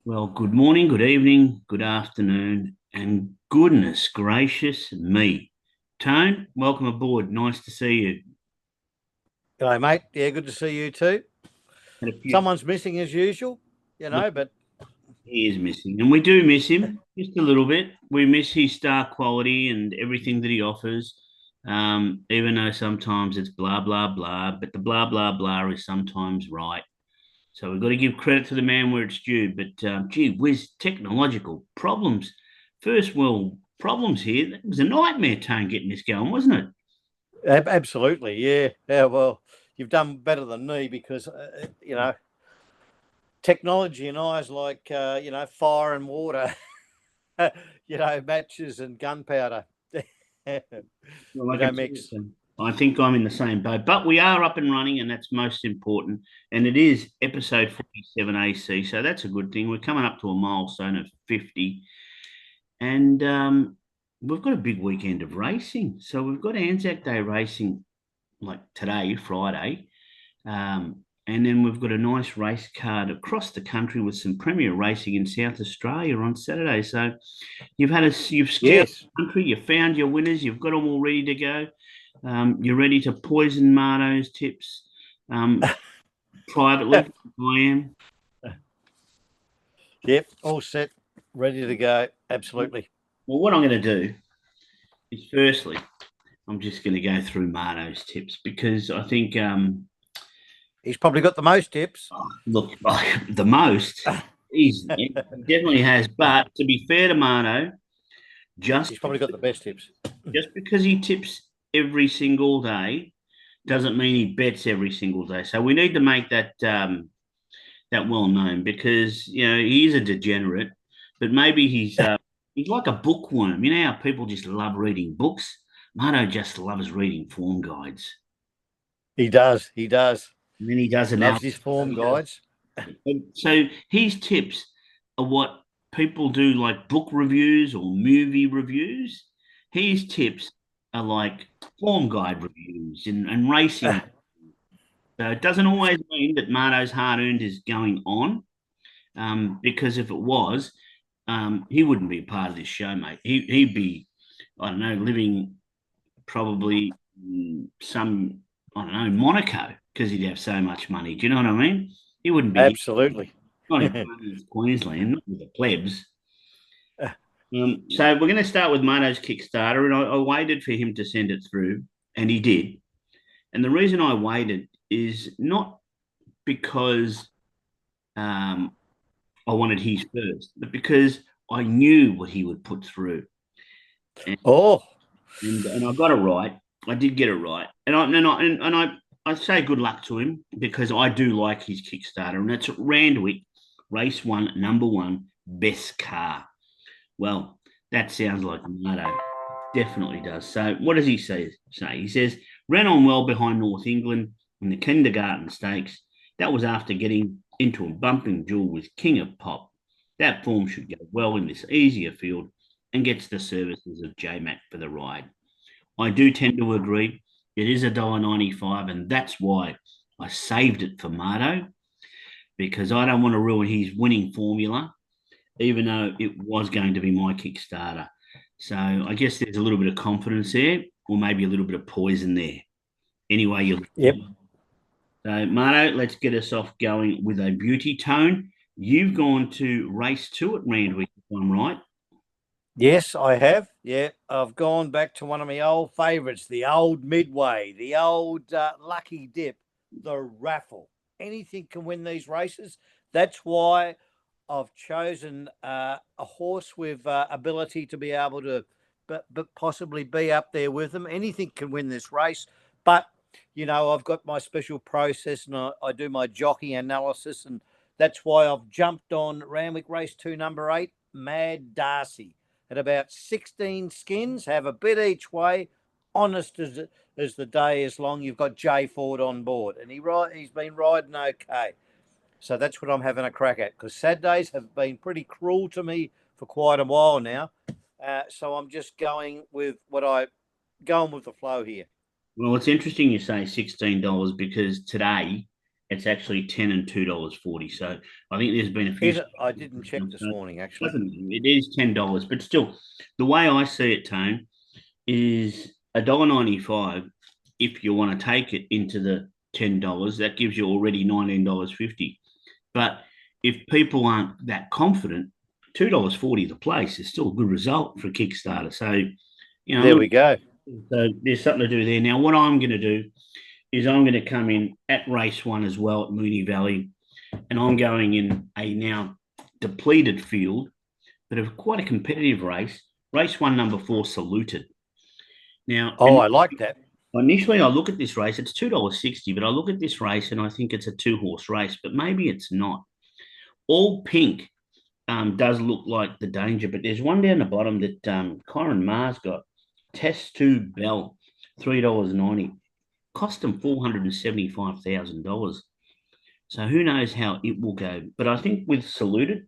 Well, good morning, good evening, good afternoon, and goodness gracious me. Tone, welcome aboard. Nice to see you. G'day, mate. Yeah, good to see you too. Had a few, Someone's missing as usual, look, but he is missing, and we do miss him just a little bit. We miss his star quality and everything that he offers, even though sometimes it's blah, blah, blah, but the blah, blah, blah is sometimes right. So we've got to give credit to the man where it's due. But gee whiz, technological problems, first world problems here. It was a nightmare, Tone, getting this going, wasn't it? absolutely, yeah. Yeah, well, you've done better than me because, technology and I is like, fire and water, matches and gunpowder. Well, We I can don't tell you, mix. I think I'm in the same boat, but we are up and running, and that's most important. And it is episode 47 AC, so that's a good thing. We're coming up to a milestone of 50, and we've got a big weekend of racing. So we've got Anzac Day racing like today, Friday. And then we've got a nice race card across the country with some premier racing in South Australia on Saturday. So you've scoured Yes. the country, you found your winners, you've got them all ready to go. You're ready to poison Marto's tips privately. I am. Yep. All set, ready to go. Absolutely. Well, what I'm going to do is firstly, I'm just going to go through Marto's tips because I think, He's probably got the most tips. look, the most. He definitely has. But to be fair to Marto, just He's probably got the best tips. just because he tips every single day doesn't mean he bets every single day. So we need to make that well known because he is a degenerate, but maybe he's like a bookworm. You know how people just love reading books. Marto just loves reading form guides, He does. He does. and then he does Loves analysis. his form guides. So his tips are what people do, like book reviews or movie reviews. His tips are like form guide reviews and racing. So it doesn't always mean that Marto's hard earned is going on, because if it was, he wouldn't be a part of this show, mate. He'd be, I don't know, living probably some, I don't know, Monaco because he'd have so much money. Do you know what I mean? He wouldn't be here. Absolutely. Not in Queensland, not with the plebs. So we're going to start with Marto's Kickstarter, and I waited for him to send it through, and he did. And the reason I waited is not because um, I wanted his first, but because I knew what he would put through, and Oh, and I got it right. I did get it right, and I say good luck to him because I do like his Kickstarter, and it's Randwick Race One, Number One, Best Car. Well, that sounds like Marto. Definitely does. So what does he say? He says, ran on well behind North England in the kindergarten stakes. That was after getting into a bumping duel with King of Pop. That form should go well in this easier field and gets the services of J Mac for the ride. I do tend to agree. It is $1.95, and that's why I saved it for Marto because I don't want to ruin his winning formula, even though it was going to be my Kickstarter. So I guess there's a little bit of confidence there, or maybe a little bit of poison there. Anyway, you yep. so Marto, let's get us off going with a beauty tone. You've gone to race two at Randwick, if I'm right. Yes, I have. Yeah, I've gone back to one of my old favourites, the old Midway, the old Lucky Dip, the raffle. Anything can win these races. That's why I've chosen a horse with ability to be able to, but possibly be up there with them. Anything can win this race, but I've got my special process and I do my jockey analysis, and that's why I've jumped on Randwick Race 2, number 8, Mad Darcy at about 16 skins, have a bit each way, honest as the day is long. You've got Jay Ford on board, and he's been riding okay. So that's what I'm having a crack at, because Saturdays have been pretty cruel to me for quite a while now. So I'm just going with going with the flow here. Well, it's interesting you say $16 because today it's actually 10 and $2.40. So I think there's been a few. I didn't check this So morning actually. it is $10, but still, the way I see it, Tone, is $1.95. If you want to take it into the $10, that gives you already $19.50. But if people aren't that confident, $2.40 the place is still a good result for a Kickstarter. So, There look, we go. so there's something to do there. Now, what I'm going to do is I'm going to come in at race one as well at Moonee Valley, and I'm going in a now depleted field, but of quite a competitive race. Race one, number four, Saluted. Now, Oh, I like that. initially, I look at this race, it's $2.60, but I look at this race and I think it's a two-horse race, but maybe it's not. All Pink does look like the danger, but there's one down the bottom that Kyron Mars got. Test 2 Bell, $3.90. Cost them $475,000. So who knows how it will go. But I think with Saluted,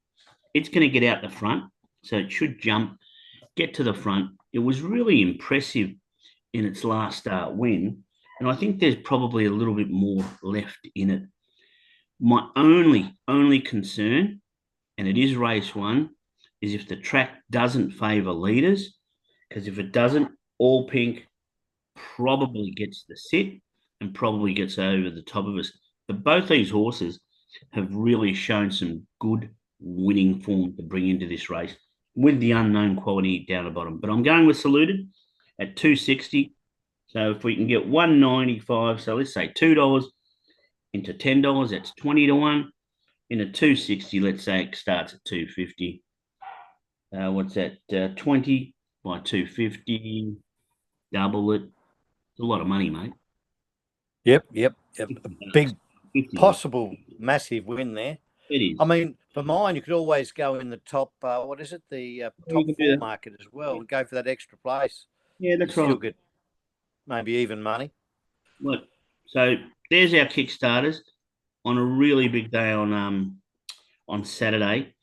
it's going to get out the front. So it should jump, get to the front. It was really impressive in its last win. And I think there's probably a little bit more left in it. My only concern, and it is race one, is if the track doesn't favour leaders, because if it doesn't, All Pink probably gets the sit and probably gets over the top of us. But both these horses have really shown some good winning form to bring into this race with the unknown quality down the bottom. But I'm going with Saluted at 260. So if we can get 195, so let's say $2 into $10, that's 20 to 1. In a 260, let's say it starts at 250. What's that? 20 by 250, double it. It's a lot of money, mate. Yep. A big, $50. possible, massive win there. It is. I mean, for mine, you could always go in the top. What is it? The You top can do four that. market as well, and go for that extra place, Yeah, and that's right. still get maybe even money. Look, so there's our Kickstarters on a really big day on Saturday.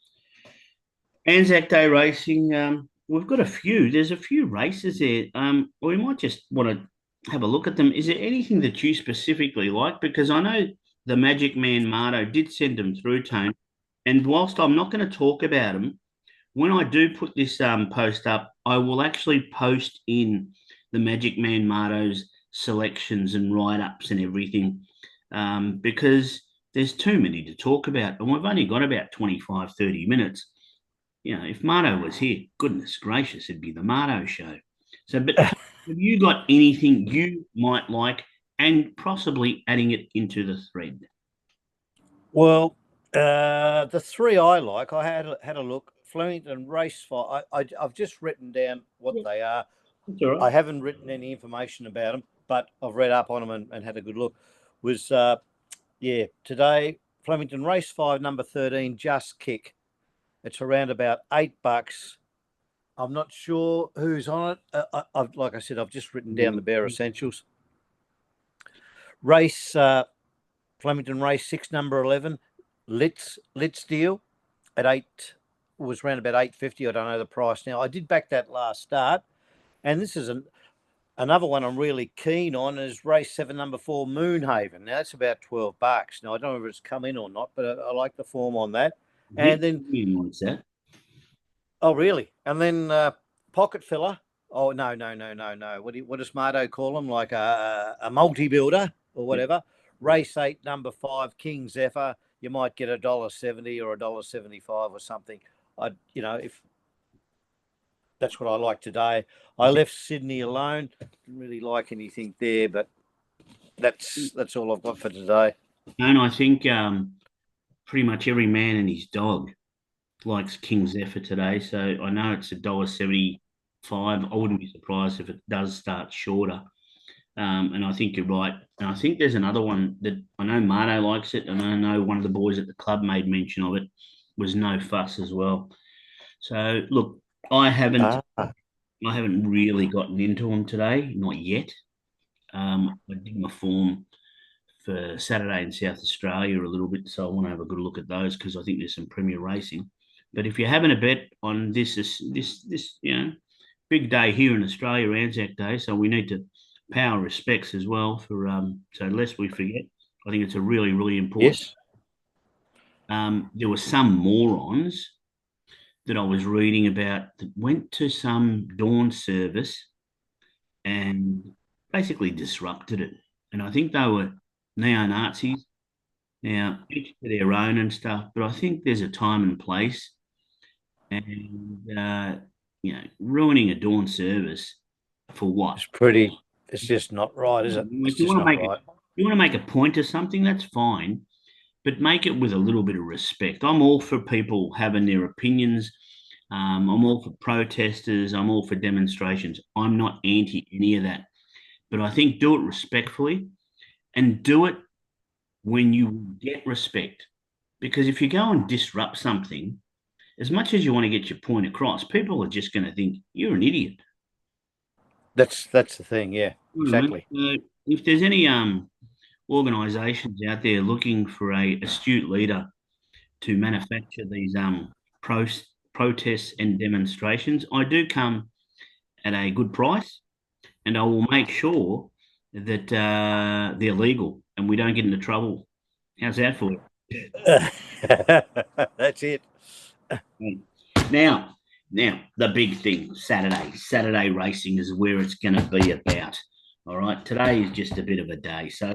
Anzac Day racing. We've got a few. There's a few races there. We might just want to have a look at them. Is there anything that you specifically like? Because I know the Magic Man Marto did send them through, Tone. And whilst I'm not going to talk about them, when I do put this post up, I will actually post in the Magic Man Marto's selections and write ups and everything, because there's too many to talk about. And we've only got about 25, 30 minutes. If Marto was here, goodness gracious, it'd be the Marto show. So, but have you got anything you might like and possibly adding it into the thread? Well, the three I like, I had a look. Flemington Race 5. I've just written down what they are. That's all I right. haven't written any information about them, but I've read up on them and had a good look. Was today Flemington Race 5, number 13, Just Kick. It's around about $8. I'm not sure who's on it. Like I said, I've just written down the bare essentials. Race Flemington Race 6, number 11, Litz Deal at 8, was around about 850. I don't know the price now. I did back that last start, and this is another one I'm really keen on is race 7, number 4, Moonhaven. Now that's about $12. Now I don't know if it's come in or not, but I like the form on that. And then What's that? oh really? And then Pocket Filler. Oh no. What does Marto call them? Like a multi builder or whatever. Race 8, number 5, King Zephyr. You might get $1.70 or $1.75 or something. If that's what I like today. I left Sydney alone. Didn't really like anything there, but that's all I've got for today. And I think pretty much every man and his dog likes King Zephyr today. So I know it's $1.75. I wouldn't be surprised if it does start shorter. And I think you're right. And I think there's another one that I know Marto likes it, and I know one of the boys at the club made mention of it. Was No Fuss as well. So look, I haven't Ah, I haven't really gotten into them today, not yet. I did my form for Saturday in South Australia a little bit, so I want to have a good look at those because I think there's some premier racing. But if you're having a bet on this big day here in Australia, Anzac Day, so we need to pay our respects as well for so lest we forget. I think it's a really, really important. Yes. There were some morons that I was reading about that went to some dawn service and basically disrupted it. And I think they were neo Nazis. Now, each to their own and stuff, but I think there's a time and place. And, ruining a dawn service for what? It's just not right, is it? It's If you just want to not make it, right. you want to make a point of something, that's fine, but make it with a little bit of respect. I'm all for people having their opinions. I'm all for protesters. I'm all for demonstrations. I'm not anti any of that. But I think do it respectfully and do it when you get respect. Because if you go and disrupt something, as much as you want to get your point across, people are just going to think you're an idiot. That's the thing. Yeah, exactly. If there's any organisations out there looking for a astute leader to manufacture these pro- protests and demonstrations, I do come at a good price, and I will make sure that they're legal and we don't get into trouble. How's that for you? That's it. Now, now the big thing, Saturday. Saturday racing is where it's going to be about. All right. Today is just a bit of a day. So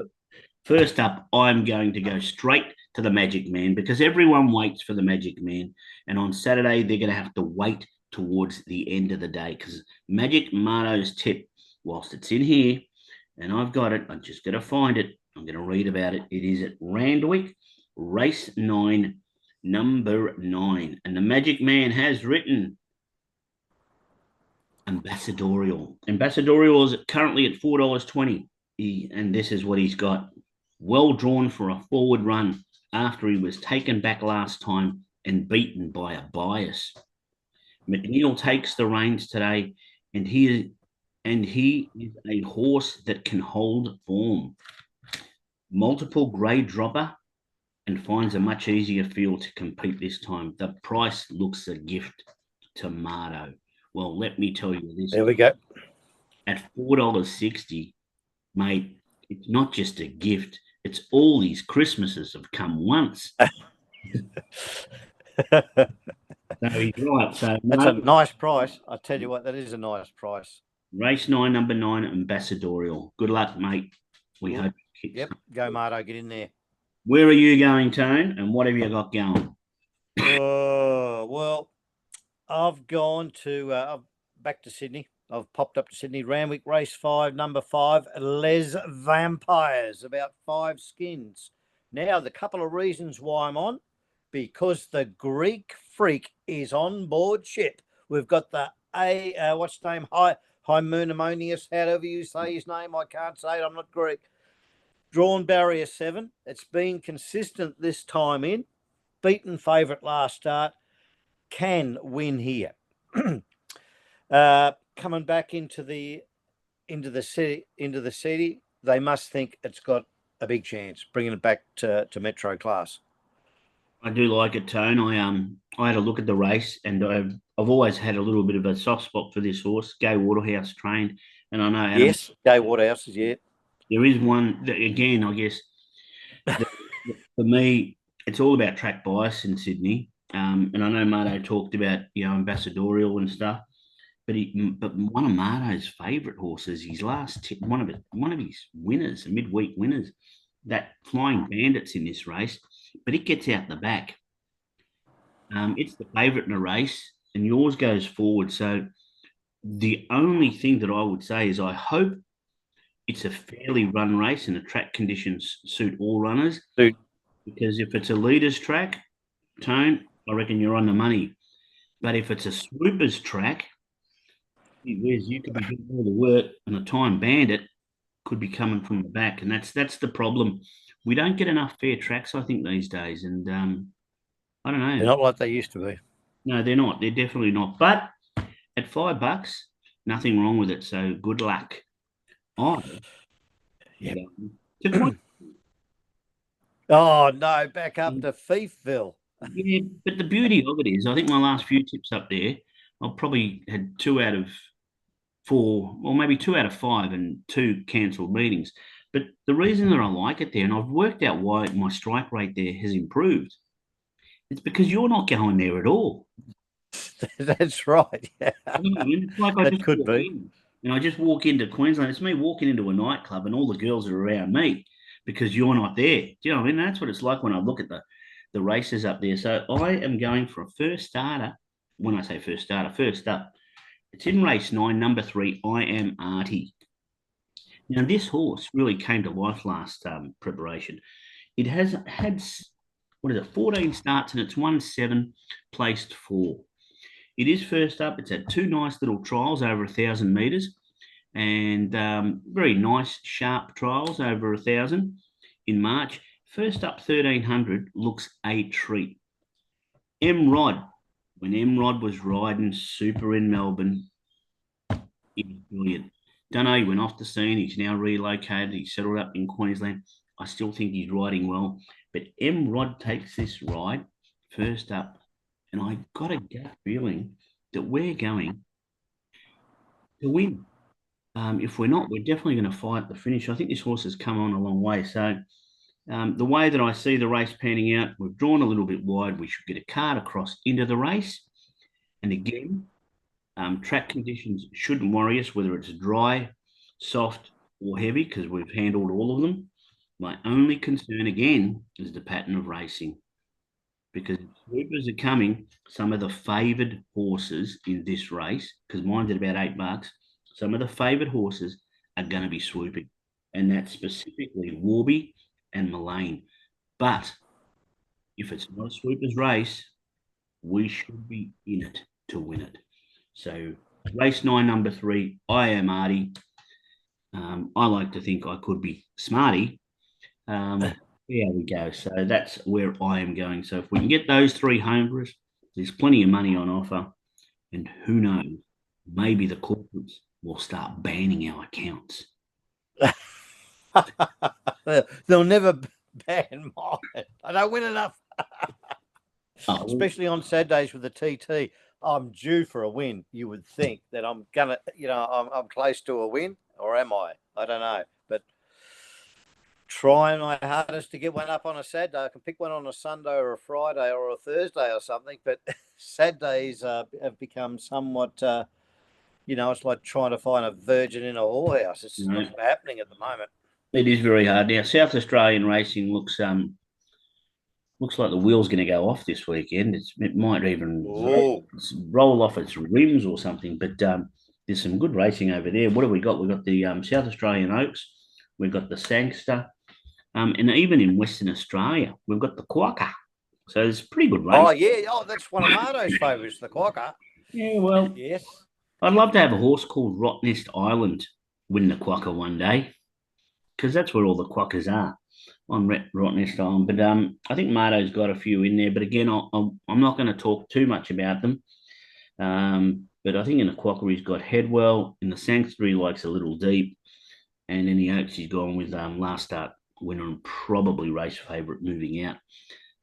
first up, I'm going to go straight to the Magic Man because everyone waits for the Magic Man. And on Saturday, they're going to have to wait towards the end of the day because Magic Marto's tip, whilst it's in here, and I've got it, I'm just going to find it. I'm going to read about it. It is at Randwick, race 9, number 9. And the Magic Man has written Ambassadorial. Ambassadorial is currently at $4.20. And this is what he's got. Well drawn for a forward run after he was taken back last time and beaten by a bias. McNeil takes the reins today, and he is a horse that can hold form. Multiple grade dropper and finds a much easier field to compete this time. The price looks a gift to Marto. Well, let me tell you this. There we go. At $4.60, mate, it's not just a gift. It's all these Christmases have come once. So he's right. So That's a no, nice price. I tell you what, that is a nice price. race 9, number 9, Ambassadorial. Good luck, mate. We hope it kicks. Yep, go Marto, get in there. Where are you going, Tone? And what have you got going? Oh well, I've gone to back to Sydney. I've popped up to Sydney. Randwick race 5, number 5, Les Vampires, about 5 skins. Now, the couple of reasons why I'm on, because the Greek Freak is on board ship. We've got the what's his name? Hymunimonius, however you say his name. I can't say it. I'm not Greek. Drawn barrier 7. It's been consistent this time in. Beaten favourite last start. Can win here. Coming back into the city, they must think it's got a big chance bringing it back to Metro class. I do like it, Tone. I had a look at the race, and I've always had a little bit of a soft spot for this horse, Gay Waterhouse trained, and I know Adam. Yes, Gay Waterhouse is There is one that, again, I guess that, for me, it's all about track bias in Sydney. And I know Marto talked about ambassadorial and stuff, but one of Marto's favourite horses, his one of his winners, midweek winners, that Flying Bandit's in this race, but it gets out the back. It's the favourite in the race, and yours goes forward. So the only thing that I would say is I hope it's a fairly run race and the track conditions suit all runners. Dude. Because if it's a leader's track, Tone, I reckon you're on the money. But if it's a swooper's track, you could be doing all the work, and a time bandit could be coming from the back, and that's the problem. We don't get enough fair tracks, I think, these days, and I don't know. They're not like they used to be. No, they're not. They're definitely not. But at $5, nothing wrong with it. So good luck. Oh, yeah. Oh no, back up to Fiefville. Yeah, but the beauty of it is, I think my last few tips up there, I've probably had 2 out of 4, or maybe 2 out of 5, and 2 cancelled meetings. But the reason that I like it there, and I've worked out why my strike rate there has improved, it's because you're not going there at all. That's right. Yeah. You know what I mean? It's like I That just could walk be. in and I just walk into Queensland. It's me walking into a nightclub and all the girls are around me because you're not there. Do you know what I mean? That's what it's like when I look at the races up there. So I am going for a first starter. When I say first starter, first up, it's in race 9, number 3. I am Artie. Now this horse really came to life last preparation. It has had what is it, 14 starts and it's won 7, placed 4. It is first up. It's had 2 nice little trials over 1,000 meters, and very nice sharp trials over 1,000 in March. First up 1,300 looks a treat. M Rod, when M Rod was riding super in Melbourne, he was brilliant. Don't know, he went off the scene. He's now relocated. He's settled up in Queensland. I still think he's riding well. But M Rod takes this ride first up, and I got a gut feeling that we're going to win. If we're not, we're definitely going to fight the finish. I think this horse has come on a long way. So the way that I see the race panning out, we've drawn a little bit wide. We should get a card across into the race. And again, track conditions shouldn't worry us, whether it's dry, soft, or heavy, because we've handled all of them. My only concern again is the pattern of racing, because swoopers are coming. Some of the favoured horses in this race, because mine's at about $8, some of the favoured horses are going to be swooping, and that's specifically Warby and Mullane. But if it's not a swoopers race, we should be in it to win it. So race 9, number 3, I am Artie. I like to think I could be Smarty. There we go. So that's where I am going. So if we can get those 3 home for us, there's plenty of money on offer. And who knows, maybe the corporates will start banning our accounts. They'll never ban mine. I don't win enough. Oh, Especially on Saturdays with the TT. I'm due for a win. You would think that I'm gonna, I'm close to a win, or am I? I don't know, but trying my hardest to get one up on a Saturday. I can pick one on a Sunday or a Friday or a Thursday or something, but Saturdays have become somewhat. It's like trying to find a virgin in a whorehouse. It's just not happening at the moment. it is very hard. Now, South Australian racing looks like the wheel's going to go off this weekend. It might even roll off its rims or something. But there's some good racing over there. What have we got? We've got the South Australian Oaks. We've got the Sangster. And even in Western Australia, we've got the Quokka. So there's pretty good racing. Oh, yeah. Oh, that's one of Mardo's favourites, the Quokka. Yeah, well, yes. I'd love to have a horse called Rottnest Island win the Quokka one day, because that's where all the Quokkas are, on Rottnest Island. But I think Mardo's got a few in there. But again, I'm not going to talk too much about them. But I think in the Quokka he's got Headwell. In the Sangster he likes a little deep. And in the Oaks he's gone with last start winner and probably race favourite moving out.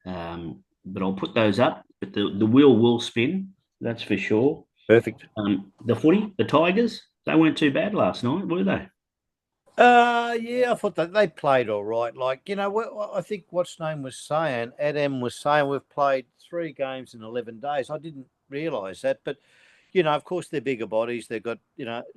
But I'll put those up. But the wheel will spin, that's for sure. Perfect. The footy, the Tigers, they weren't too bad last night, were they? Yeah, I thought that they played all right. Like, I think what's name was saying, Adam was saying, we've played 3 games in 11 days. I didn't realise that, but of course they're bigger bodies. They've got,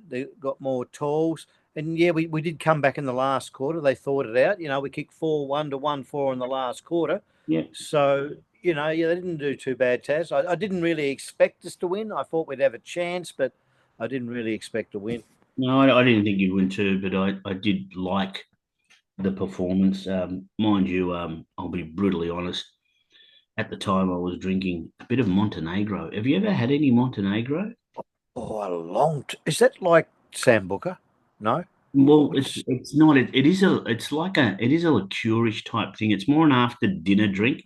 they've got more tools. And yeah, we did come back in the last quarter. They thought it out. We kicked 4-1 to 1-4 in the last quarter. Yeah. So, they didn't do too bad, Taz. I didn't really expect us to win. I thought we'd have a chance, but I didn't really expect to win. No, I didn't think you'd win too, but I did like the performance. Mind you, I'll be brutally honest. At the time, I was drinking a bit of Montenegro. Have you ever had any Montenegro? Oh, is that like Sambuca? No. Well, it's not. It is a liqueurish type thing. It's more an after dinner drink.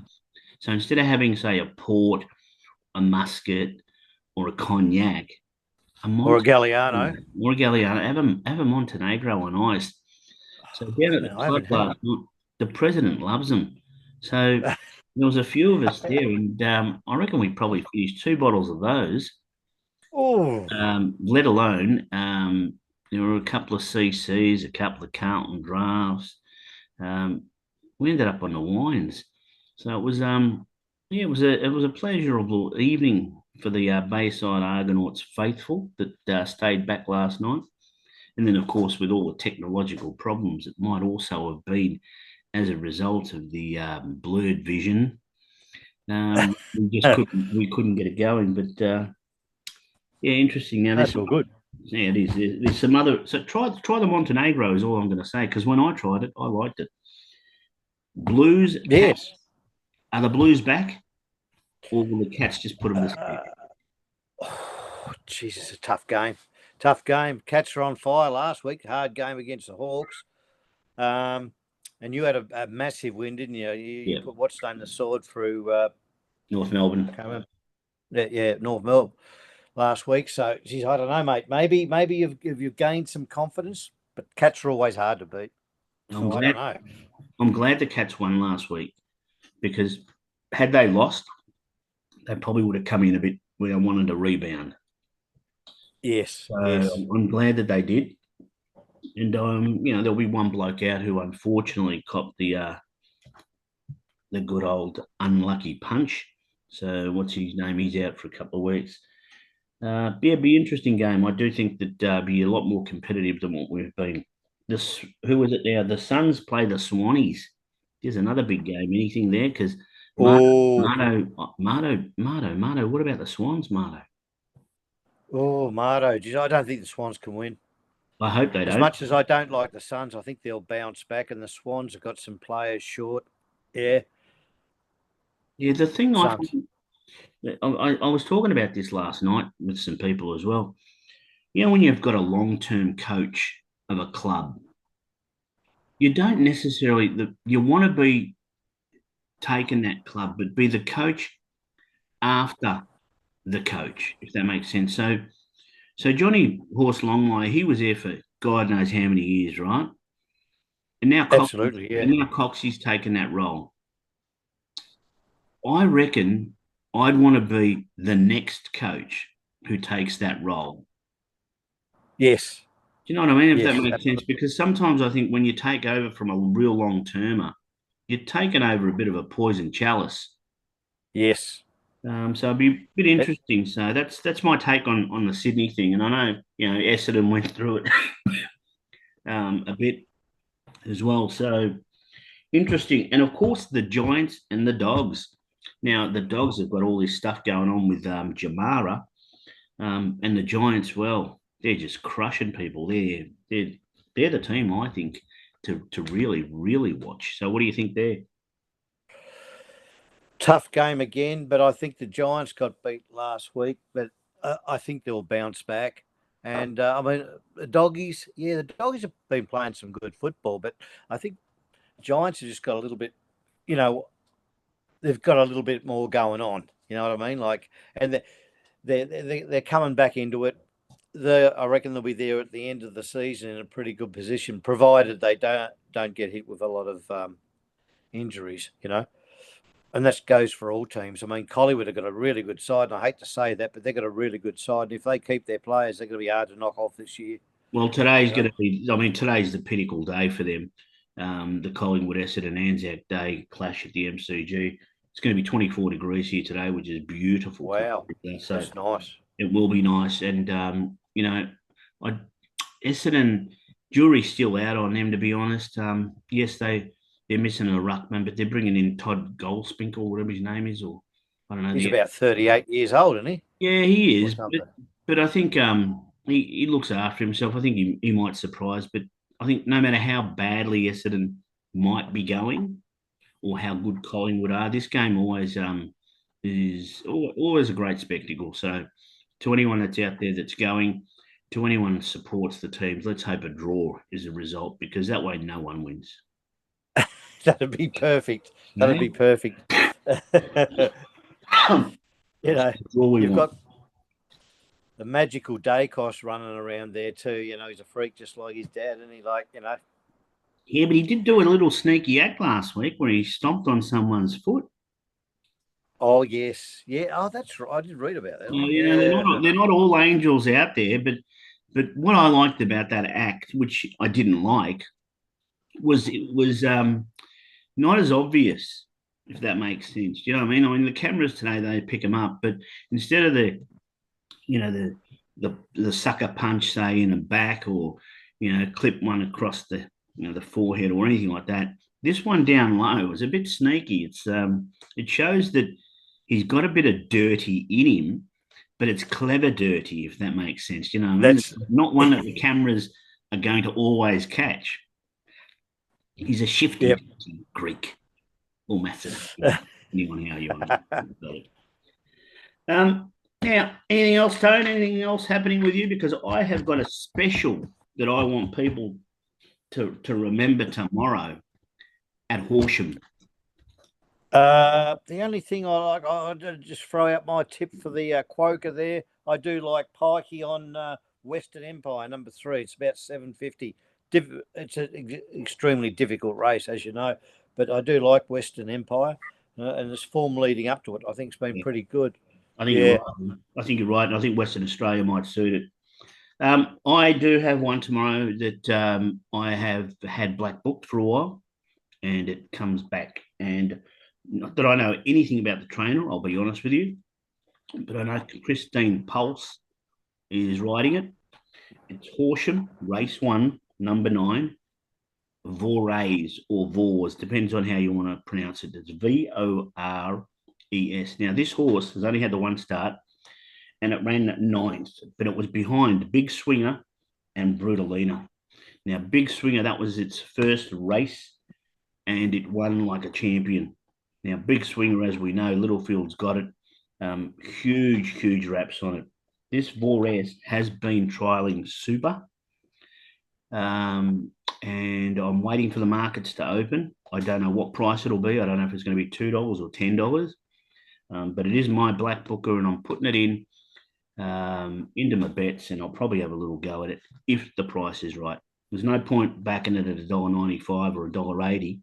So instead of having, say, a port, a muscat, or a cognac, or a Galliano, have a Montenegro on ice. So down at the club last night, the president loves them. So there was a few of us there, and I reckon we probably finished 2 bottles of those. Oh, Let alone There were a couple of CCs, a couple of Carlton drafts. Um, we ended up on the wines, so it was yeah, it was a pleasurable evening for the Bayside Argonauts faithful that stayed back last night. And then, of course, with all the technological problems, it might also have been as a result of the blurred vision. We couldn't get it going, but yeah, interesting. Now there's That's some, all good. yeah, it is. There's some other. So try the Montenegro is all I'm going to say because when I tried it, I liked it. Blues cats, Yes. are the Blues back, or will the Cats just put them to sleep? Uh, oh, Jesus, a tough game. Tough game. Cats were on fire last week. Hard game against the Hawks. And you had a massive win, didn't you? You Yeah, put what's name the sword through. North Melbourne. Can't remember. Yeah, North Melbourne last week. So, geez, I don't know, mate. Maybe you've gained some confidence, but Cats are always hard to beat. I'm So I don't glad. know. I'm glad the Cats won last week because had they lost, they probably would have come in a bit where they wanted to rebound. Yes, So yes. I'm glad that they did. And there'll be one bloke out who unfortunately copped the good old unlucky punch. So what's his name? He's out for a couple of weeks. Yeah, it'd be an interesting game. I do think that be a lot more competitive than what we've been. This who is it now? The Suns play the Swannies. There's another big game. Anything there? Because Oh, Marto. What about the Swans, Marto? Marto. Geez, I don't think the Swans can win. I hope they As don't. much as I don't like the Suns, I think they'll bounce back, and the Swans have got some players short. Yeah, Yeah, the thing I Suns. find, I was talking about this last night with some people as well. When you've got a long-term coach of a club, you don't necessarily you want to be taking that club, but be the coach after the coach, if that makes sense. So Johnny Horse Longmire, he was there for God knows how many years, right? And now Absolutely, yeah. Coxie's taken that role. I reckon I'd want to be the next coach who takes that role. Yes, Do you know what I mean? If that yes, makes sense, because sometimes I think when you take over from a real long termer, you're taking over a bit of a poison chalice. yes. So it'd be a bit Eh, interesting. So that's my take on the Sydney thing. And I know Essendon went through it a bit as well. So interesting. And of course the Giants and the Dogs. Now the Dogs have got all this stuff going on with Jamara, and the Giants. Well, they're just crushing people. They're the team I think to really watch. So what do you think there? Tough game again, but I think the Giants got beat last week, but I think they'll bounce back. And I mean, the doggies, yeah, the doggies have been playing some good football, but I think Giants have just got a little bit, you know, they've got a little bit more going on. You know what I mean? Like, and they're coming back into it. I reckon they'll be there at the end of the season in a pretty good position, provided they don't get hit with a lot of injuries. And that goes for all teams. I mean, Collingwood have got a really good side, and I hate to say that, but they've got a really good side. And if they keep their players, they're going to be hard to knock off this year. Well, today's You know, going to be. I mean, today's the pinnacle day for them. The Collingwood Essendon Anzac Day clash at the MCG. It's going to be 24 degrees here today, which is beautiful. wow, So that's nice. it will be nice. And I Essendon jury's still out on them to be honest. Yes, they're missing a ruckman, but they're bringing in Todd Goldspink or whatever his name is, or I don't know He's the. about 38 years old, isn't he, Yeah, he or is, but something? but I think he looks after himself. I think he might surprise, but I think no matter how badly Essendon might be going or how good Collingwood are, this game is always a great spectacle. So to anyone that's out there that's going, to anyone that supports the teams, let's hope a draw is a result because that way no one wins. That'd be perfect. That'd Okay? be perfect. That's all we You've want. got the magical Dacos running around there too. He's a freak just like his dad, and he Yeah, but he did do a little sneaky act last week where he stomped on someone's foot. Oh yes, yeah. Oh, that's right. I did read about that. They're Yeah, not all angels out there, but But what I liked about that act, which I didn't like, was it was not as obvious, if that makes sense. Do you know what I mean? I mean, the cameras today they pick them up, but instead of the sucker punch, say in the back, or clip one across the forehead or anything like that. This one down low was a bit sneaky. It shows that he's got a bit of dirty in him, but it's clever dirty, if that makes sense. You know what I mean? That's Not one that the cameras are going to always catch. He's a shifty yep. dirty Greek or Macedonian, depending on how you want to look at it. Now, anything else, Tone? Anything else happening with you? Because I have got a special that I want people to remember tomorrow at Horsham. The only thing I like, I'll just throw out my tip for the Quoker there. I do like Pikey on Western Empire, number 3. It's about 750. It's an extremely difficult race, as you know, but I do like Western Empire, and this form leading up to it, I think, it's been Yeah, pretty good. I think you're Yeah. right. I think you're right. And I think Western Australia might suit it. I do have one tomorrow that I have had black booked for a while, and it comes back. And not that I know anything about the trainer, I'll be honest with you, but I know Christine Pulse is riding it. It's Horsham, race 1, number 9, Vores or Vors, depends on how you want to pronounce it. It's Vores. Now, this horse has only had the one start, and it ran at 9th, but it was behind Big Swinger and Brutalina. Now, Big Swinger, that was its first race, and it won like a champion. Now, Big Swinger, as we know, Littlefield's got it. Huge wraps on it. This Vores has been trialing super, and I'm waiting for the markets to open. I don't know what price it'll be. I don't know if it's going to be $2 or $10, but it is my black booker, and I'm putting it into my bets, and I'll probably have a little go at it if the price is right. There's no point backing it at $1.95 or $1.80,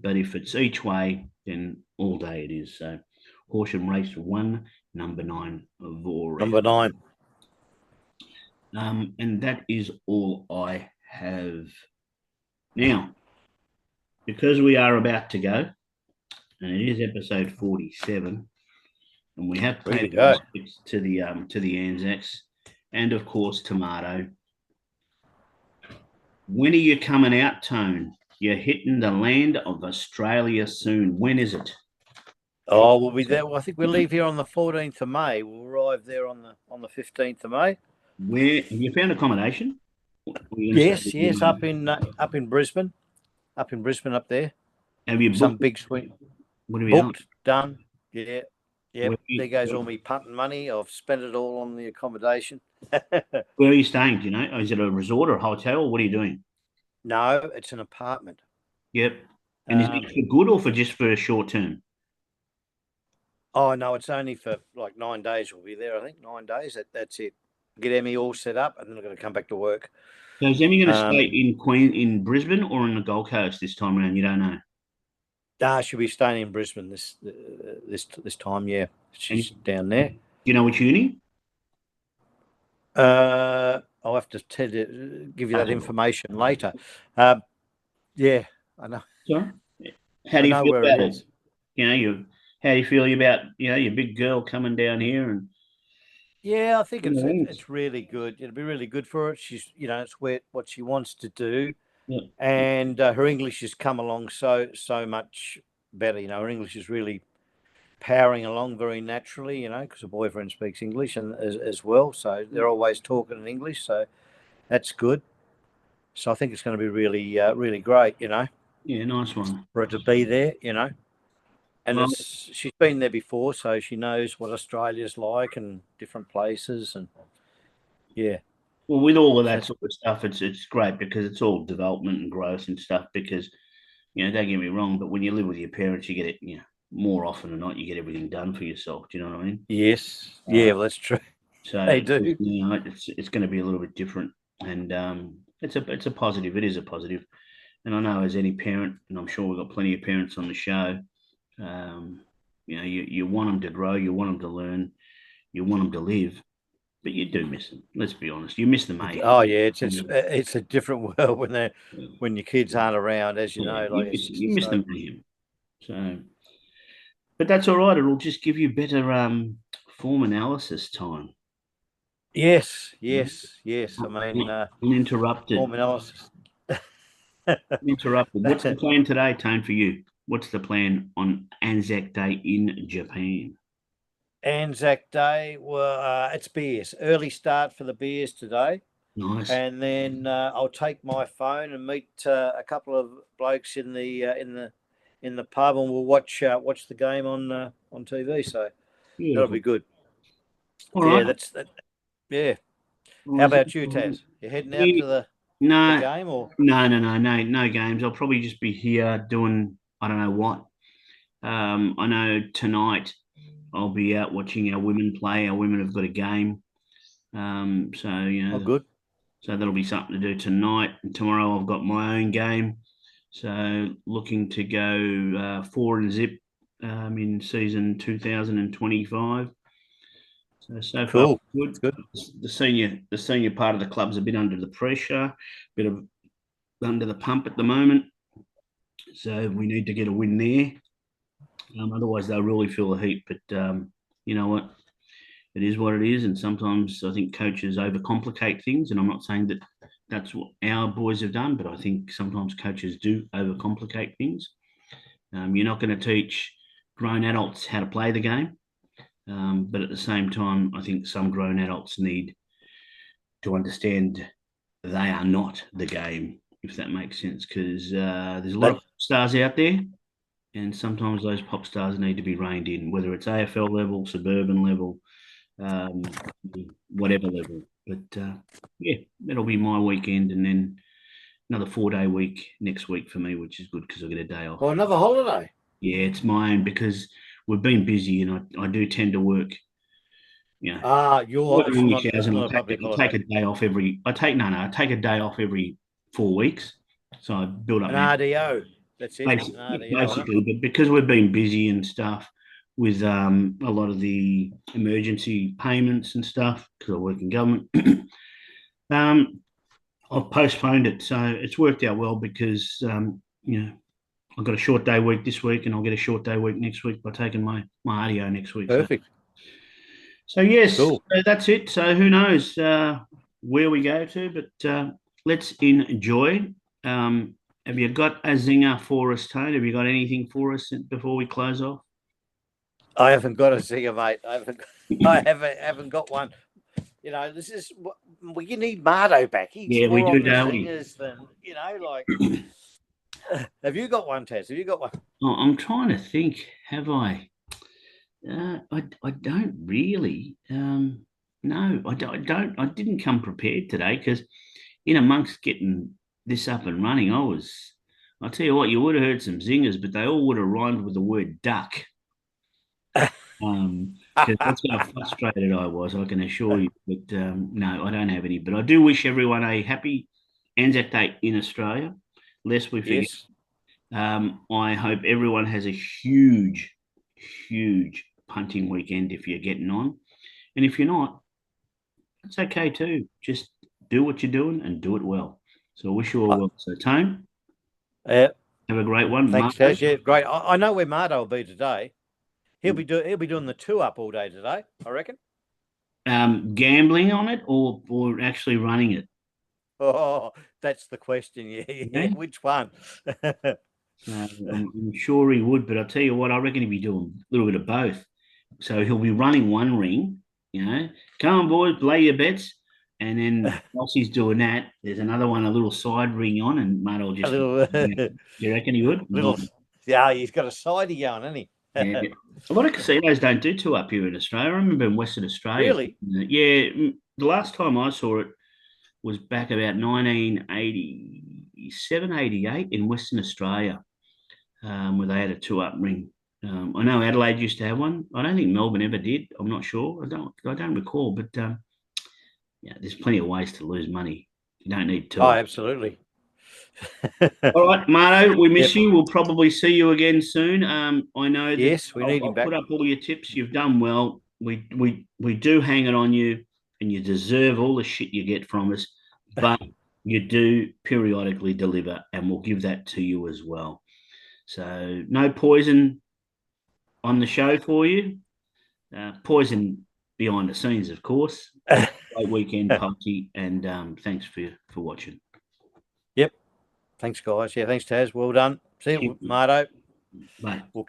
but if it's each way, then all day it is. So Horsham race 1, number 9, Vores. Number 9. And that is all I have. Now, because we are about to go, and it is episode 47, and we have Ready to paid go. respects to the Anzacs, and of course Tomato. When are you coming out, Tone? You're hitting the land of Australia soon. When is it? Oh, we'll be there. Well, I think we'll leave here on the 14th of May. We'll arrive there on the 15th of May. Where have you found accommodation? Yes, up in Brisbane, up there. Have you Some booked? big swing. What have you done? Booked, done. Yeah, yep. There goes Where, all me punting money. I've spent it all on the accommodation. where are you staying? Do you know? Is it a resort or a hotel? Or what are you doing? No, it's an apartment. Yep. And is it for good or for just for a short term? Oh no, it's only for like 9 days. We'll be there. I think 9 days. That's it. Get Emmy all set up, and then I'm going to come back to work. So is Emmy going to stay in Brisbane or on the Gold Coast this time around? You don't know. She'll be staying in Brisbane this time. Yeah, she's down there. Do you know which uni? I'll have to give you that information later. Yeah, I know. Sorry? How do you feel where about it it? is. How do you feel about your big girl coming down here and Yeah, I think it's really good. It'll be really good for her. She's it's what she wants to do, yeah. and her English has come along so much better. Her English is really powering along very naturally. Because her boyfriend speaks English and as well, so they're always talking in English. So that's good. So I think it's going to be really really great. Yeah, nice one. For her to be there. And Well, she's been there before, so she knows what Australia's like and different places, and yeah. well, with all of that sort of stuff, it's great because it's all development and growth and stuff. Because don't get me wrong, but when you live with your parents, you get it. More often than not, you get everything done for yourself. Do you know what I mean? Yes. Yeah. Well, that's true. So They do. it's going to be a little bit different, and it's a positive. It is a positive, and I know as any parent, and I'm sure we've got plenty of parents on the show. You want them to grow, you want them to learn, you want them to live. but you do miss them. Let's be honest. You miss the mayhem. Oh yeah, it's a different world when your kids aren't around, as you Yeah, know. Like you miss so. the mayhem. So, but that's all right. It'll just give you better form analysis time. Yes, You yes, yes. I mean, know? Uninterrupted. form analysis. Uninterrupted. What's the plan today, Tone, for you? What's the plan on Anzac Day in Japan? Anzac Day. Well, it's beers. Early start for the beers today, Nice. and then I'll take my phone and meet a couple of blokes in the pub, and we'll watch the game on TV. So that'll be Beautiful. good. All Yeah, right. that's that. Yeah. Well, How about you, Taz? You heading out to the no, game or? no games. I'll probably just be here doing I don't know what. I know tonight I'll be out watching our women play. Our women have got a game. So Oh, good. so that'll be something to do tonight. And tomorrow I've got my own game. So looking to go 4-0 in season 2025. So far Cool. good. It's good. The senior part of the club's a bit under the pressure, bit of under the pump at the moment. So we need to get a win there. Otherwise, they'll really feel the heat. But you know what? It is what it is. And sometimes I think coaches overcomplicate things. And I'm not saying that that's what our boys have done, but I think sometimes coaches do overcomplicate things. You're not going to teach grown adults how to play the game. But at the same time, I think some grown adults need to understand they are not the game, if that makes sense, because there's a lot That of stars out there, and sometimes those pop stars need to be reined in, whether it's AFL level, suburban level, um, whatever level. But yeah, that'll be my weekend, and then another 4-day week next week for me, which is good because I get a day off. or another holiday. Yeah, it's my own because we've been busy, and I do tend to work. You know, Ah, work it's around your not cows, it's and not a public I take holiday. a day off every. I take no, no, I take a day off every 4 weeks, so I build up An my RDO. That's it. An RDO, isn't basically. But because we've been busy and stuff with a lot of the emergency payments and stuff, because I work in government, um, I've postponed it. So it's worked out well because I've got a short day week this week, and I'll get a short day week next week by taking my RDO next week. So Perfect. yes, Cool. so that's it. So who knows where we go to, but let's enjoy. Um, have you got a zinger for us, Tone? Have you got anything for us before we close off? I haven't got a zinger, mate. I haven't got one. You know, this is we need Mardo back. He's Yeah, we more do, on the don't we? zingers than like. Have you got one, Taz? Have you got one? I'm trying to think. Have I? I don't really. No, I don't. I didn't come prepared today because in amongst getting this up and running, I'll tell you what, you would have heard some zingers, but they all would have rhymed with the word duck. Because that's how frustrated I was, I can assure you. But no, I don't have any. But I do wish everyone a happy Anzac Day in Australia, lest we forget. Yes. I hope everyone has a huge, huge punting weekend if you're getting on. And if you're not, it's okay too. Just do what you're doing and do it well. So I wish you all Uh, well. So, Tone, yeah. have a great one. Thanks, Marco, Taz. Yeah, great. I know where Mardo will be today. He'll be doing the two up all day today, I reckon. gambling on it or actually running it? Oh, that's the question. Yeah, yeah. Okay. Which one? So I'm sure he would, but I'll tell you what, I reckon he'd be doing a little bit of both. So he'll be running one ring, come on, boys, play your bets. And then whilst he's doing that, there's another one, a little side ring on, and mate will A just, little, do you reckon he would? little. Yeah, he's got a sidey going, hasn't he? Yeah. A lot of casinos don't do two up here in Australia. I remember in Western Australia. Really? Yeah, the last time I saw it was back about 1987, 88 in Western Australia, where they had a two up ring. I know Adelaide used to have one. I don't think Melbourne ever did. I'm not sure. I don't recall. But yeah, there's plenty of ways to lose money. You don't need Oh, two. absolutely. All right, Marto, we Yep. miss you. We'll probably see you again soon. I know that Yes, we need him I'll back. put up all your tips. You've done well. We do hang it on you. and you deserve all the shit you get from us, but you do periodically deliver, and we'll give that to you as well. So no poison on the show for you. Poison behind the scenes, of course. Great weekend, PALTI, and thanks for watching. Yep. Thanks, guys. Yeah, thanks, Taz. Well done. See you, Marto. Bye.